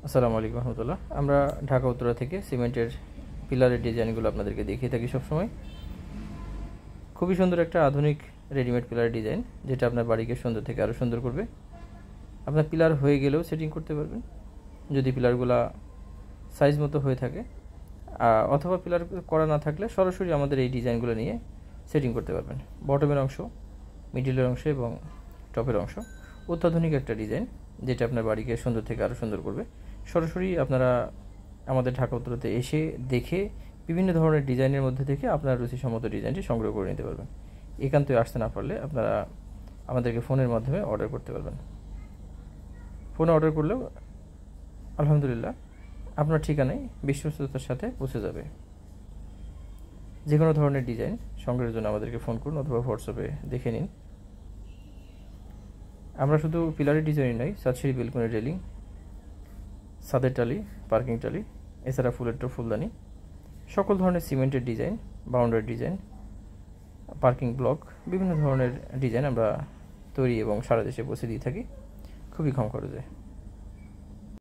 আসসালামু আলাইকুম রহমতুল্লাহ। আমরা ঢাকা উত্তরা থেকে সিমেন্টের পিলারের ডিজাইনগুলো আপনাদেরকে দেখিয়ে থাকি সবসময়। খুবই সুন্দর একটা আধুনিক রেডিমেড পিলারের ডিজাইন, যেটা আপনার বাড়িকে সুন্দর থেকে আরও সুন্দর করবে। আপনার পিলার হয়ে গেলেও সেটিং করতে পারবেন যদি পিলারগুলা সাইজ মতো হয়ে থাকে, অথবা পিলার করা না থাকলে সরাসরি আমাদের এই ডিজাইনগুলো নিয়ে সেটিং করতে পারবেন। বটমের অংশ, মিডিলের অংশ এবং টপের অংশ অত্যাধুনিক একটা ডিজাইন, যেটা আপনার বাড়িকে সুন্দর থেকে আরও সুন্দর করবে। সরাসরি আপনারা আমাদের ঢাকা উত্তরাতে এসে দেখে বিভিন্ন ধরনের ডিজাইনের মধ্যে থেকে আপনার রুচিসম্মত ডিজাইনটি সংগ্রহ করে নিতে পারবেন। একান্তই আসতে না পারলে আপনারা আমাদেরকে ফোনের মাধ্যমে অর্ডার করতে পারবেন। ফোনে অর্ডার করলেও আলহামদুলিল্লাহ আপনার ঠিকানায় বিশ্বস্ততার সাথে পৌঁছে যাবে। যে কোনো ধরনের ডিজাইন সংগ্রহের জন্য আমাদেরকে ফোন করুন অথবা হোয়াটসঅ্যাপে দেখে নিন। আমরা শুধু পিলারের ডিজাইনই নয়, সাতসিঁড়ি বেলকনি রেলিং, ছাদের টালি, পার্কিং টালি, এছাড়া ফুলের টো ফুলদানি, সকল ধরনের সিমেন্টের design, boundary design, parking block, বিভিন্ন ধরনের ডিজাইন আমরা তৈরি এবং সারা দেশে পৌঁছে দিয়ে থাকি খুবই কম খরচে।